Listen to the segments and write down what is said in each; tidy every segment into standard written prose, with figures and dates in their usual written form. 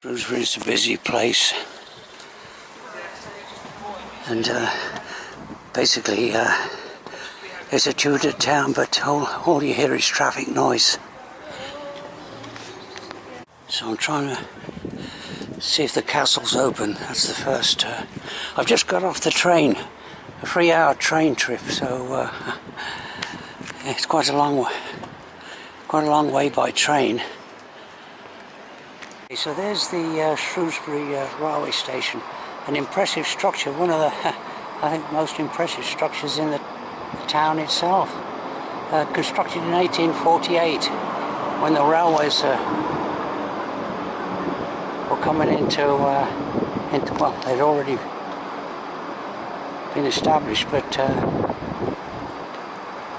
Shrewsbury is a busy place, and basically it's a Tudor town, but all you hear is traffic noise. So I'm trying to see if the castle's open. That's the first. I've just got off the train, a 3-hour train trip, so it's quite a long way by train. So there's the Shrewsbury railway station, an impressive structure, one of the I think most impressive structures in the town itself. Constructed in 1848, when the railways were coming into well, they'd already been established, but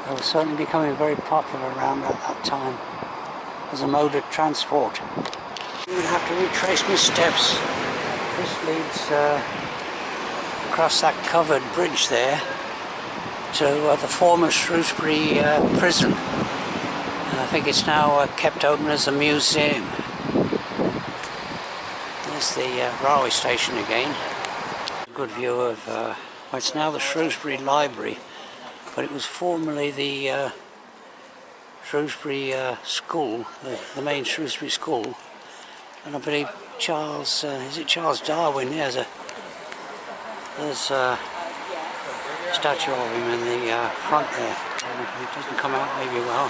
they were certainly becoming very popular around at that time as a mode of transport. You would have to retrace my steps. This leads across that covered bridge there to the former Shrewsbury prison. And I think it's now kept open as a museum. There's the railway station again. A good view of, well, it's now the Shrewsbury Library, but it was formerly the Shrewsbury School, the main Shrewsbury School. And I believe Charles, is it Charles Darwin? Yeah, there's a statue of him in the front there. It doesn't come out maybe well.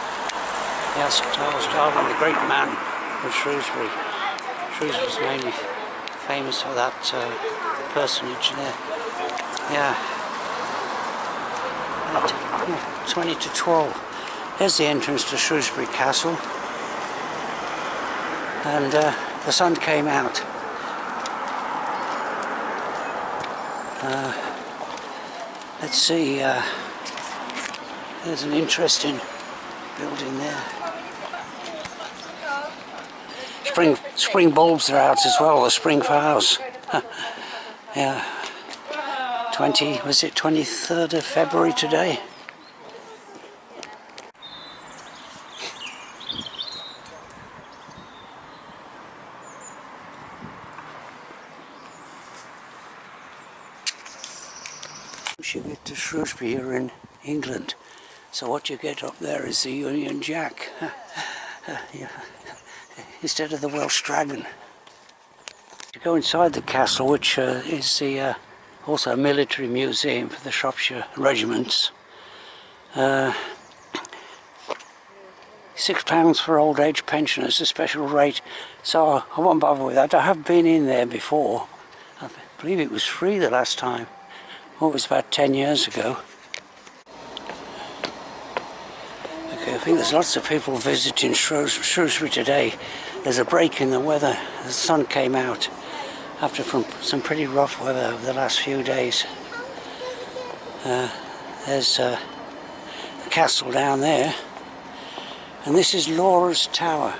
Yes, Charles Darwin, the great man of Shrewsbury. Shrewsbury's mainly famous for that personage there. Yeah. At 20 to 12. There's the entrance to Shrewsbury Castle. And the sun came out. Let's see, there's an interesting building there. Spring bulbs are out as well, the spring flowers. Yeah. 23rd of February today? You get to Shrewsbury, you're in England, so what you get up there is the Union Jack instead of the Welsh Dragon. You go inside the castle, which is the also a military museum for the Shropshire regiments. £6 for old age pensioners, a special rate, so I won't bother with that. I have been in there before. I believe it was free the last time. Well, it was about 10 years ago. Okay, I think there's lots of people visiting Shrewsbury today. There's a break in the weather. The sun came out after some pretty rough weather over the last few days. There's the castle down there. And this is Laura's Tower.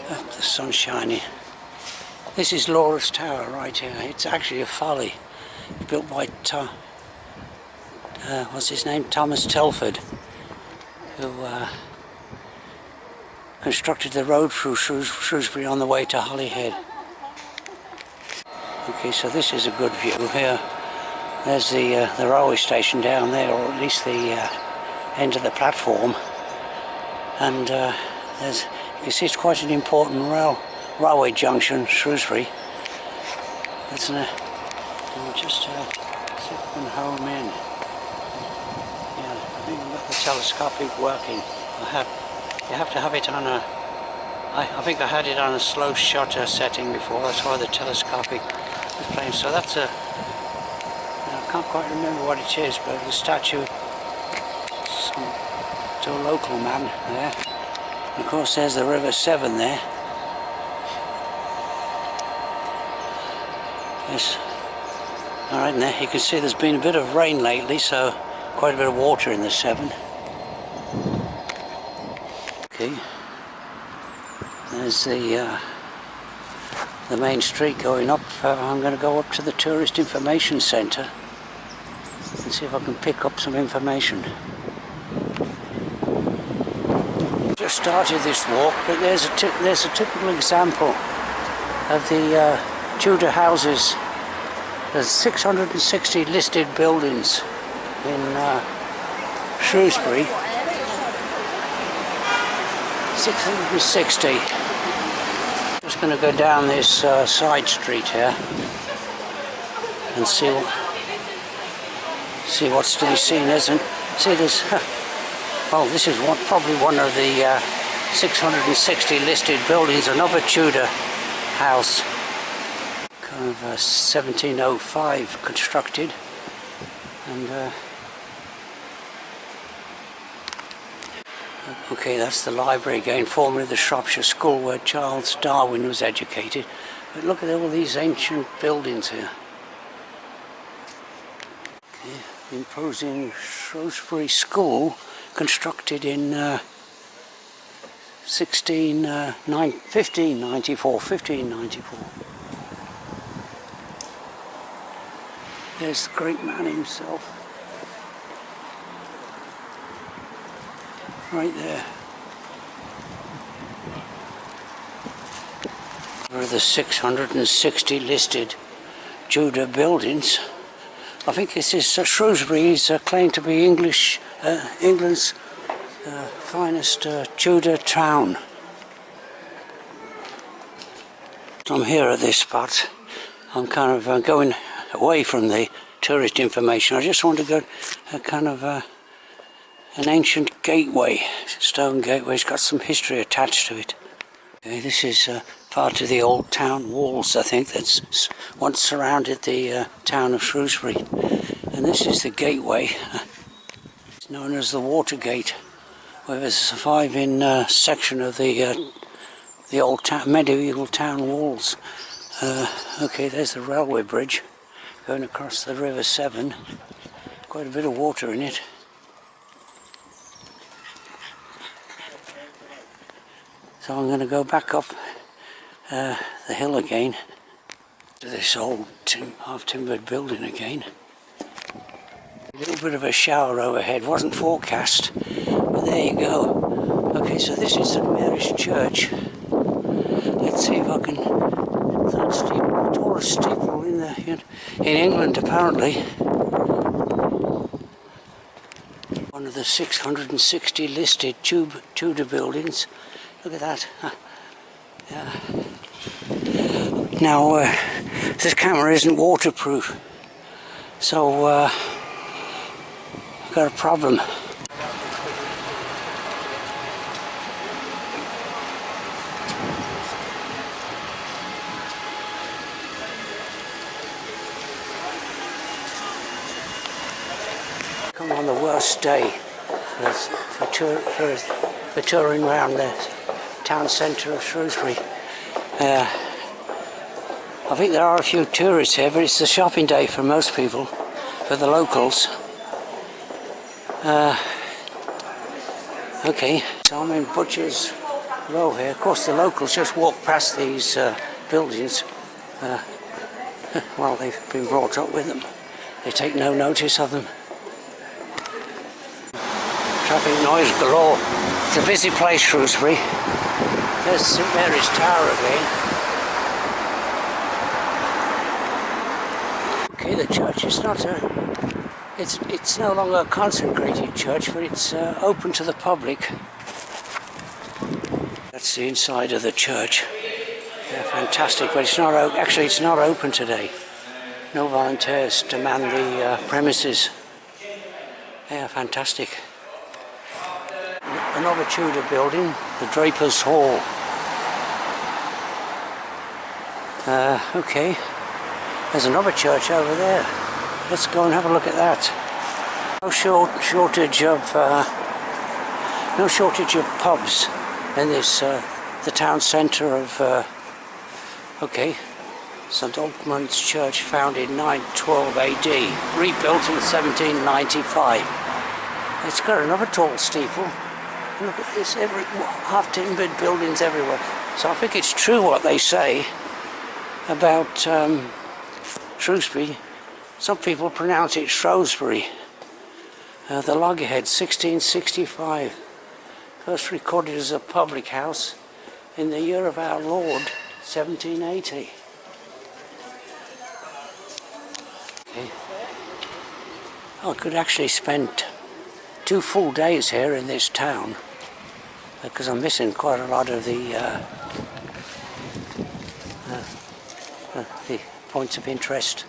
Oh, the sun's shining. This is Laura's Tower right here. It's actually a folly. Built by what's his name? Thomas Telford, who constructed the road through Shrewsbury on the way to Holyhead. Okay, so this is a good view here. There's the railway station down there, or at least the end of the platform. And there's, you can see it's quite an important railway junction, Shrewsbury. That's we'll just see if we can home in. Yeah, I think we've got the telescopic working. You have to have it on a... I think I had it on a slow shutter setting before, that's why the telescopic is playing. So that's a... I can't quite remember what it is, but the statue to a local man there. And of course there's the River Severn there. Yes. Alright, and there you can see there's been a bit of rain lately, so quite a bit of water in the Severn. Okay, there's the main street going up. I'm going to go up to the Tourist Information Centre and see if I can pick up some information. Just started this walk, but there's a typical example of the Tudor houses. There's 660 listed buildings in Shrewsbury. 660. Just going to go down this side street here and see what's to be seen. There's well, this is probably one of the 660 listed buildings, another Tudor house, kind of 1705 constructed, and okay, that's the library again, formerly the Shropshire school where Charles Darwin was educated. But look at all these ancient buildings here. Okay, imposing Shrewsbury school, constructed in 1594. There's the great man himself, right there. There are the 660 listed Tudor buildings. I think this is Shrewsbury is claimed to be England's finest Tudor town. I'm here at this spot. I'm kind of going away from the tourist information. I just want to go kind of an ancient gateway, stone gateway. It's got some history attached to it. Okay, this is part of the old town walls, I think, that's once surrounded the town of Shrewsbury. And this is the gateway. It's known as the Watergate, where there's a surviving section of the old medieval town walls. Okay, there's the railway bridge going across the River Severn. Quite a bit of water in it. So I'm going to go back up the hill again to this old half-timbered building again. A little bit of a shower overhead, wasn't forecast, but there you go. Okay, so this is St Mary's Church. Let's see if I can... That's the tallest steeple in England, apparently. One of the 660 listed Tudor buildings. Look at that. Yeah. Now, this camera isn't waterproof, so I've got a problem. Come on the worst day for touring around the town centre of Shrewsbury. I think there are a few tourists here, but it's the shopping day for most people, for the locals. Okay, so I'm in Butcher's Row here. Of course the locals just walk past these buildings. Well, they've been brought up with them. They take no notice of them. Traffic noise galore. It's a busy place, Shrewsbury. There's St Mary's Tower again. Okay, the church is not it's no longer a consecrated church, but it's open to the public. That's the inside of the church. Yeah, fantastic, but it's not actually it's not open today. No volunteers to man the premises. Yeah, fantastic. Another Tudor building, the Draper's Hall. Okay, there's another church over there. Let's go and have a look at that. No shortage of pubs in this the town centre of okay, St Altman's Church, founded in 912 AD, rebuilt in 1795. It's got another tall steeple. Look at this, half-timbered buildings everywhere. So I think it's true what they say about Shrewsbury. Some people pronounce it Shrewsbury. The loggerhead, 1665. First recorded as a public house in the year of our Lord, 1780. Okay. I could actually spend 2 full days here in this town because I'm missing quite a lot of the points of interest.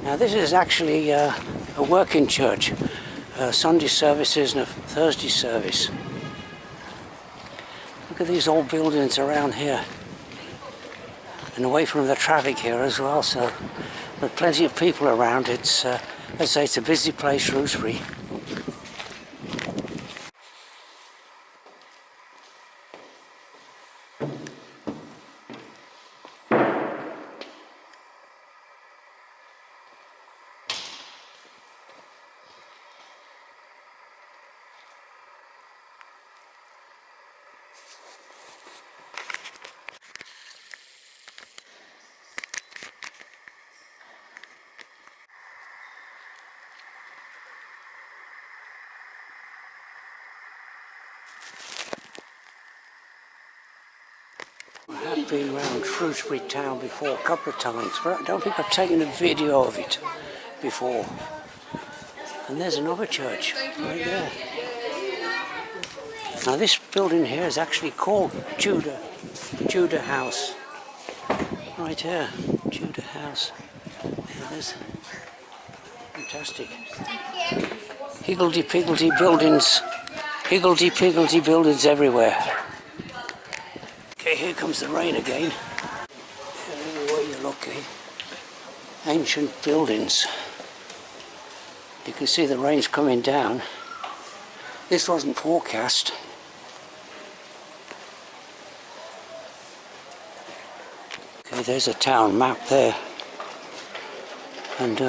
Now this is actually a working church, Sunday services and a Thursday service. Look at these old buildings around here and away from the traffic here as well, so there's plenty of people around. It's, let's say it's a busy place, Shrewsbury. I have been around Shrewsbury town before a couple of times, but I don't think I've taken a video of it before. And there's another church right there. Now this building here is actually called Tudor House. Right here, Tudor House. There it is. Fantastic. Higgledy-piggledy buildings. Higgledy-piggledy buildings everywhere. Okay, here comes the rain again. Everywhere you look, ancient buildings. You can see the rain's coming down. This wasn't forecast. Okay, there's a town map there. And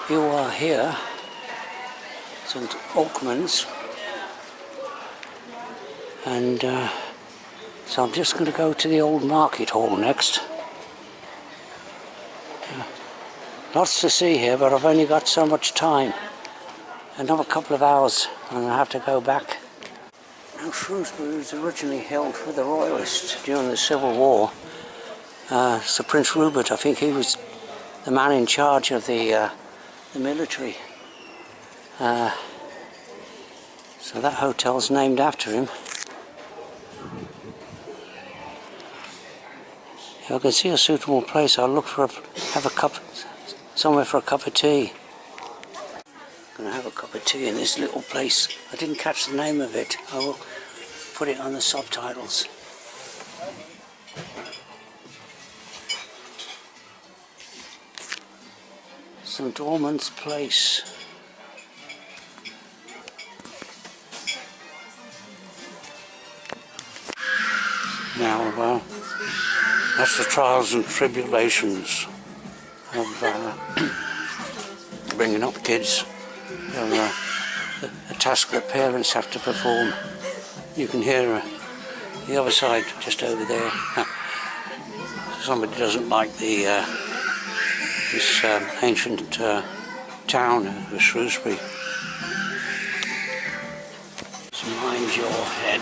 you are here, St. Oakman's. And so I'm just going to go to the old market hall next. Lots to see here, but I've only got so much time. Another couple of hours and I'll have to go back. Now Shrewsbury was originally held for the Royalists during the Civil War. Sir Prince Rupert, I think he was the man in charge of the military. So that hotel's named after him. If I can see a suitable place, I'll look for somewhere for a cup of tea. I'm going to have a cup of tea in this little place. I didn't catch the name of it. I will put it on the subtitles. St. Ormond's Place. Now, that's the trials and tribulations of bringing up kids. A task that parents have to perform. You can hear the other side just over there. Somebody doesn't like this ancient town of Shrewsbury. So mind your head.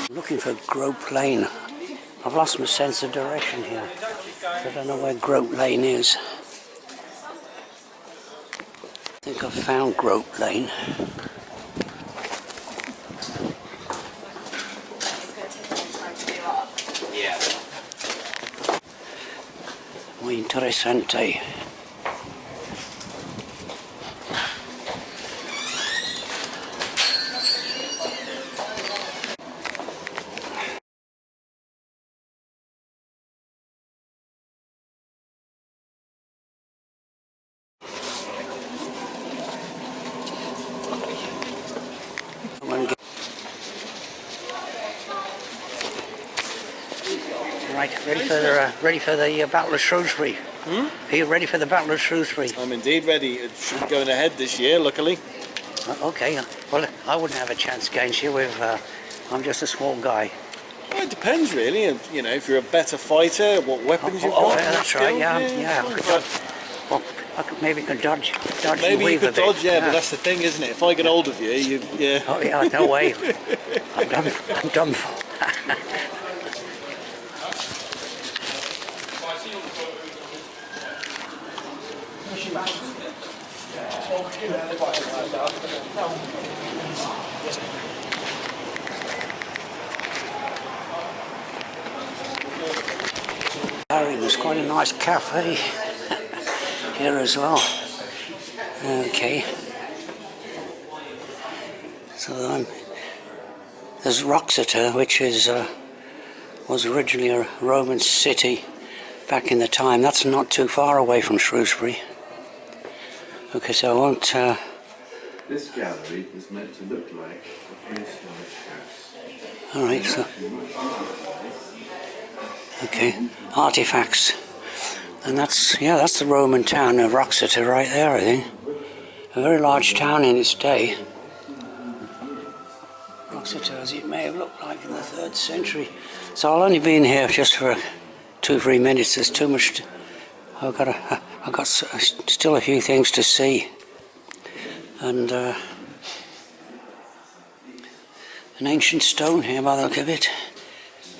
I'm looking for Grope Lane. I've lost my sense of direction here. I don't know where Grope Lane is. I think I've found Grope Lane. Muy interesante. Right, ready for the Battle of Shrewsbury. Are you ready for the Battle of Shrewsbury? I'm indeed ready. It's going ahead this year, luckily. Okay, well, I wouldn't have a chance against you if I'm just a small guy. Well, it depends, really. You know, if you're a better fighter, what weapons you've got. Yeah, that's right. Yeah. Well, maybe can dodge and Maybe you weave a could bit. dodge, yeah, but that's the thing, isn't it? If I get hold of you, yeah. Oh yeah, no way. I'm done. I'm done for. There's quite a nice cafe here as well. Okay. So there's Wroxeter, which was originally a Roman city back in the time. That's not too far away from Shrewsbury. Okay, so I won't... This gallery is meant to look like a prehistoric house. Alright, so... Okay, artifacts. And that's the Roman town of Wroxeter right there, I think. A very large town in its day. Wroxeter, as it may have looked like in the 3rd century. So I'll only be in here just for 2-3 minutes. There's too much I've got still a few things to see. And an ancient stone here by the look of it.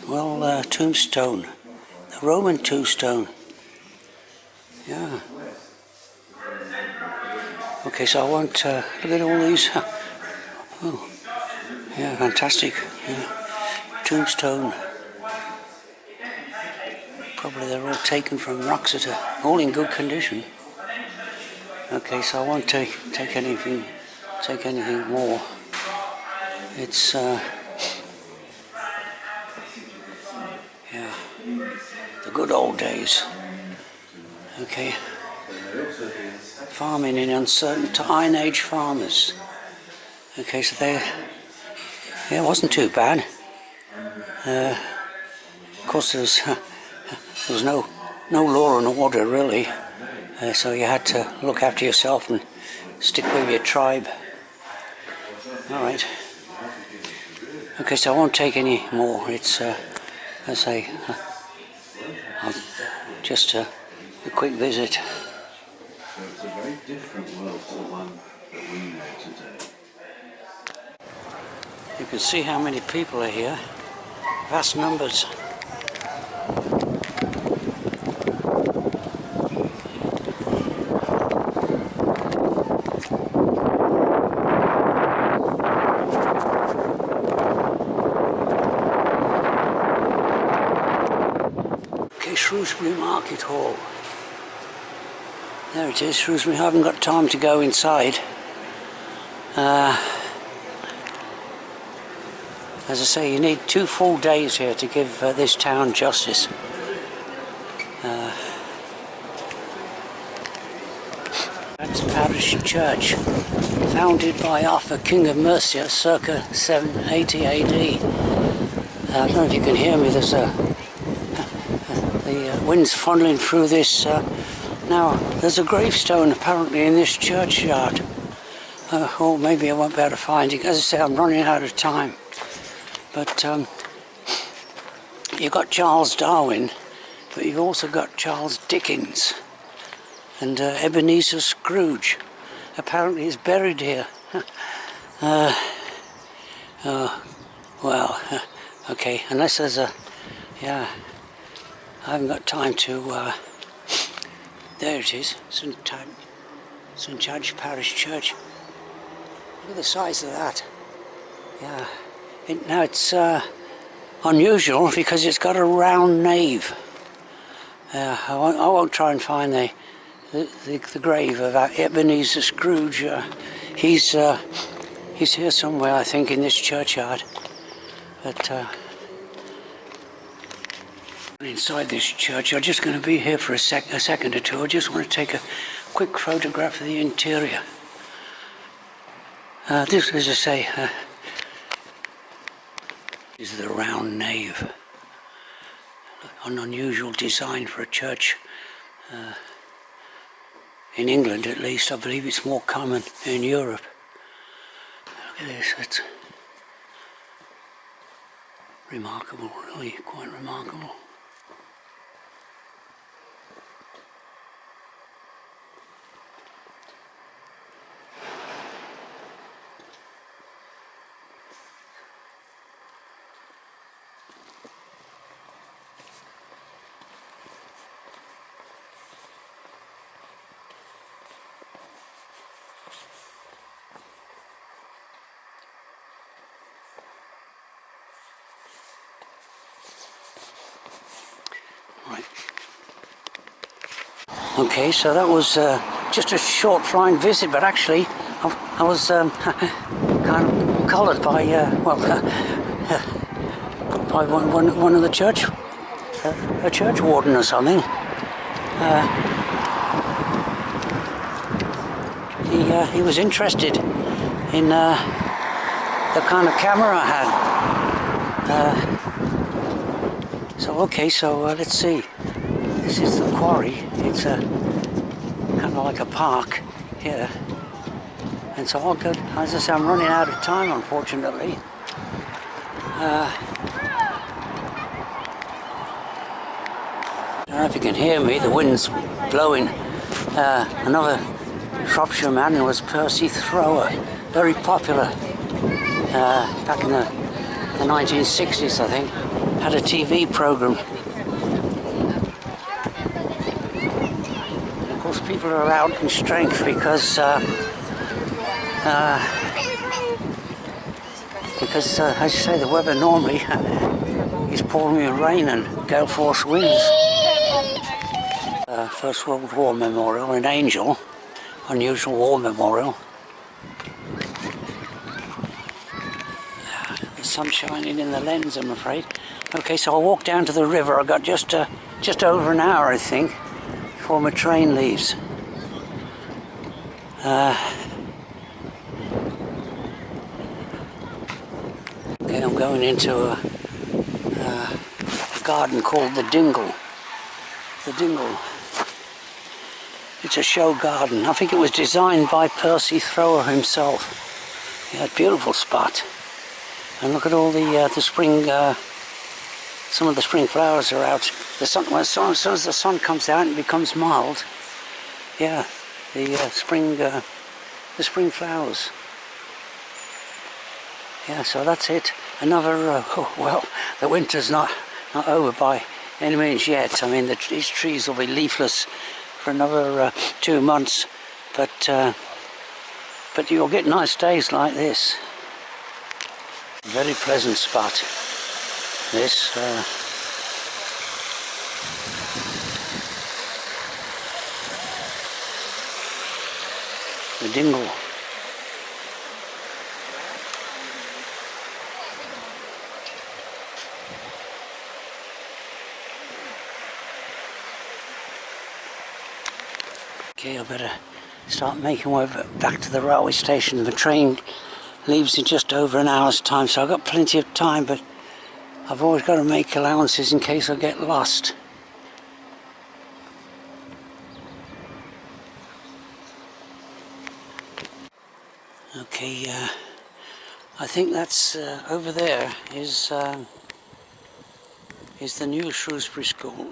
Well, tombstone. The Roman tombstone. Yeah. Okay, so I won't look at all these. Oh, yeah, fantastic. Yeah. Tombstone. Probably they're all taken from Wroxeter, all in good condition. Okay, so I won't take anything more. It's yeah, the good old days. Okay, farming in uncertain Iron Age farmers. Okay, so it wasn't too bad. Of course, there was no law and order really, so you had to look after yourself and stick with your tribe. All right. Okay, so I won't take any more. It's I say, just a quick visit. So it's a very different world to the one that we know today. You can see how many people are here. Vast numbers. Okay, Shrewsbury Market Hall. There it is, Shrewsbury. I haven't got time to go inside. As I say, you need 2 full days here to give this town justice. That's Parish Church, founded by Arthur, King of Mercia, circa 780 AD. I don't know if you can hear me. There's the wind's funneling through this. Now, there's a gravestone apparently in this churchyard. Or maybe I won't be able to find it. As I say, I'm running out of time. But you've got Charles Darwin, but you've also got Charles Dickens and Ebenezer Scrooge. Apparently he's buried here. Well, okay, unless there's I haven't got time to, there it is, St Chad's Parish Church. Look at the size of that. Yeah. Now it's unusual because it's got a round nave. I won't try and find the grave of Ebenezer Scrooge. He's here somewhere, I think, in this churchyard. But inside this church, I'm just going to be here for a second or two. I just want to take a quick photograph of the interior. This, as I say, is the round nave. An unusual design for a church. In England, at least, I believe it's more common in Europe. Look at this, it's remarkable, really, quite remarkable. Okay, so that was just a short flying visit, but actually I was kind of collared by by one of the church, a church warden or something. He was interested in the kind of camera I had. So okay, so let's see. This is the quarry. It's kind of like a park here. And so I'll go, as I say, I'm running out of time, unfortunately. I don't know if you can hear me, the wind's blowing. Another Shropshire man was Percy Thrower, very popular back in the 1960s, I think. Had a TV programme. Of course, people are out in strength because as you say, the weather normally is pouring with rain and gale force winds. First World War Memorial in Angel, unusual war memorial. The sun shining in the lens, I'm afraid. Okay, so I'll walk down to the river. I've got just over an hour, I think, before my train leaves. Okay, I'm going into a garden called the Dingle. The Dingle. It's a show garden. I think it was designed by Percy Thrower himself. Yeah, beautiful spot. And look at all the spring. Some of the spring flowers are out. The sun, well, as soon as the sun comes out and becomes mild, yeah, the spring flowers. Yeah, so that's it. Another, well, the winter's not over by any means yet. I mean, these trees will be leafless for another 2 months, but you'll get nice days like this. Very pleasant spot. This. The Dingle. Okay, I better start making my way back to the railway station. The train leaves in just over an hour's time, so I've got plenty of time, but I've always got to make allowances in case I get lost. Okay, I think that's over there is the new Shrewsbury school.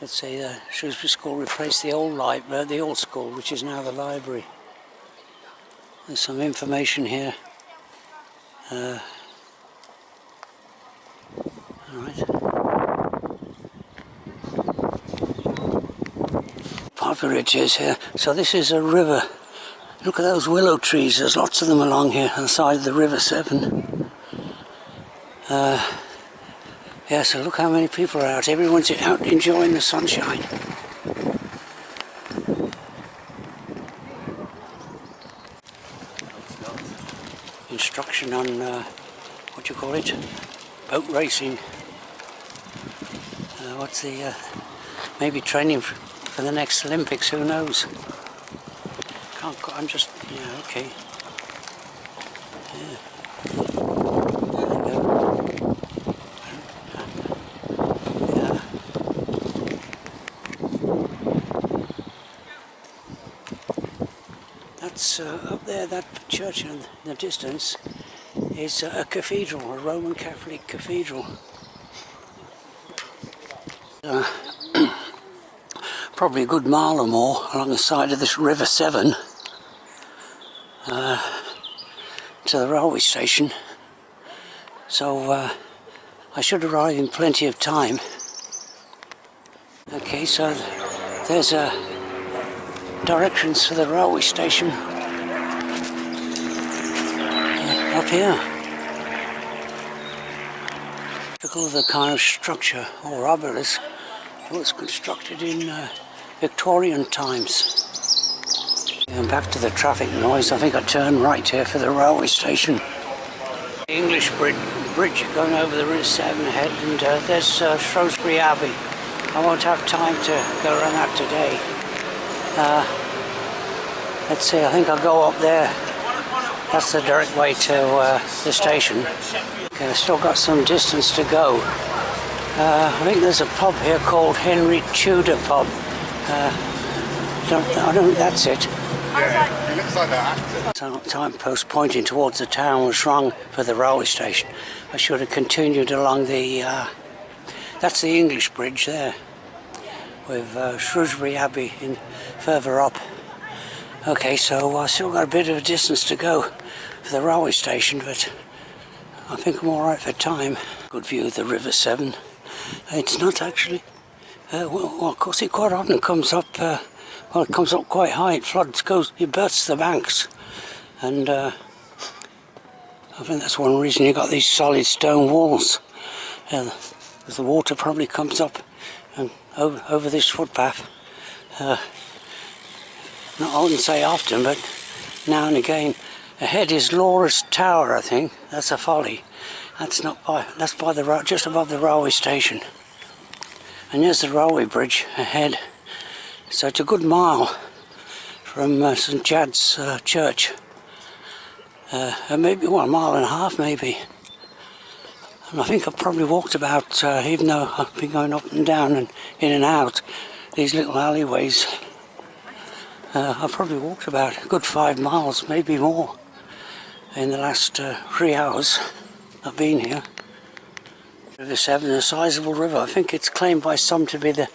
Let's say the Shrewsbury school replaced the old school, which is now the library. There's some information here. All right. Popular it is here. So this is a river. Look at those willow trees. There's lots of them along here on the side of the River Severn. Yeah, so look how many people are out. Everyone's out enjoying the sunshine. Instruction on, what do you call it? Boat racing. What's the, maybe training for the next Olympics, who knows? I'm just, yeah, okay. Yeah. Up there, that church in the distance is a cathedral, a Roman Catholic cathedral. Probably a good mile or more along the side of this River Severn to the railway station. So I should arrive in plenty of time. Okay, so there's directions to the railway station up here. typical of the kind of structure or obelisk that was constructed in Victorian times. And back to the traffic noise, I think I turned right here for the railway station. The English bridge going over the Riverside ahead, and there's Shrewsbury Abbey. I won't have time to go around that today. Let's see, I think I'll go up there. That's the direct way to the station. Okay, I've still got some distance to go. I think there's a pub here called Henry Tudor Pub. I don't think that's it. Yeah, it looks like that actor. Signpost pointing towards the town was wrong for the railway station. I should have continued along the... that's the English bridge there, with Shrewsbury Abbey further up. Okay, so I've still got a bit of a distance to go for the railway station, but I think I'm alright for time. Good view of the River Severn. It's not actually... well, of course it quite often comes up... well, it comes up quite high, it floods, it bursts the banks, and I think that's one reason you got these solid stone walls, because the water probably comes up and over this footpath. I wouldn't say often, but now and again. Ahead is Laura's Tower, I think. That's a folly. That's by the just above the railway station, and there's the railway bridge ahead. So it's a good mile from St Chad's Church, maybe a mile and a half maybe. And I think I've probably walked about, even though I've been going up and down and in and out these little alleyways, I've probably walked about a good 5 miles, maybe more, in the last 3 hours I've been here. River Severn, a sizable river. I think it's claimed by some to be the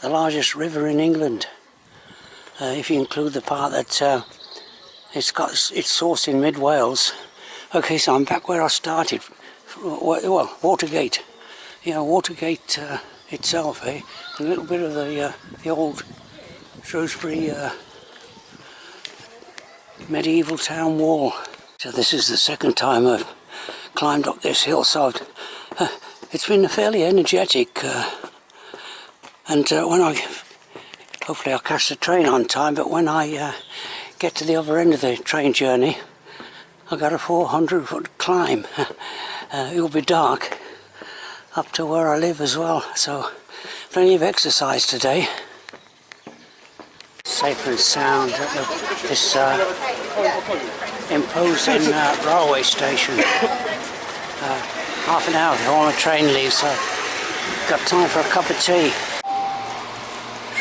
largest river in England, if you include the part that it's got its source in mid-Wales. Okay, so I'm back where I started. Well, Watergate. Yeah, Watergate itself, eh? A little bit of the old Shrewsbury medieval town wall. So this is the second time I've climbed up this hillside. It's been fairly energetic. And hopefully I'll catch the train on time, but when I get to the other end of the train journey, I've got a 400-foot climb. It'll be dark up to where I live as well, so plenty of exercise today. Safe and sound at this imposing railway station. Half an hour before my train leaves, so I've got time for a cup of tea.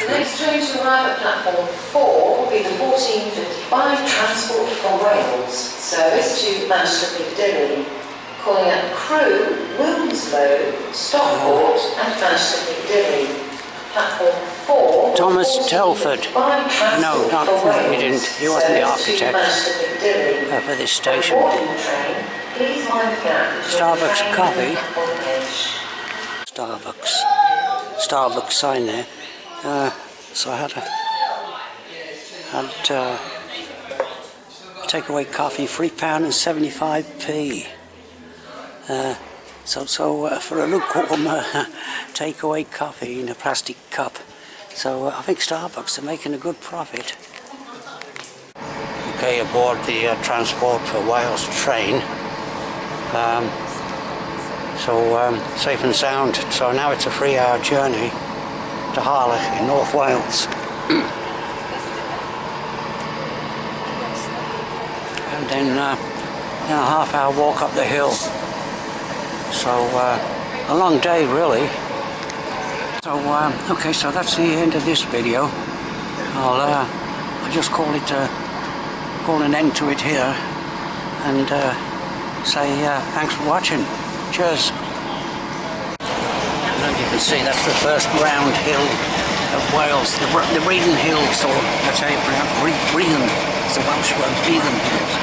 The next train to arrive at platform 4 will be the 14:55 Transport for Wales service to Manchester Piccadilly, calling at Crewe, Wilmslow, Stockport and Manchester Piccadilly. Platform 4... Thomas Telford. No, not he didn't. He wasn't the architect for this station. Starbucks coffee. Starbucks sign there. So I had takeaway coffee, £3.75. So for a lukewarm takeaway coffee in a plastic cup. So I think Starbucks are making a good profit. Okay, aboard the Transport for Wales train. Safe and sound. So now it's a 3-hour journey to Harlech in North Wales. And then a half-hour walk up the hill. So a long day really. So okay, so that's the end of this video. I'll just call an end to it here, and say thanks for watching. Cheers. And you can see that's the first round hill of Wales, the Reedon Hills, or that's how you pronounce it, Reedon. It's the Welsh word, Reedon Hills.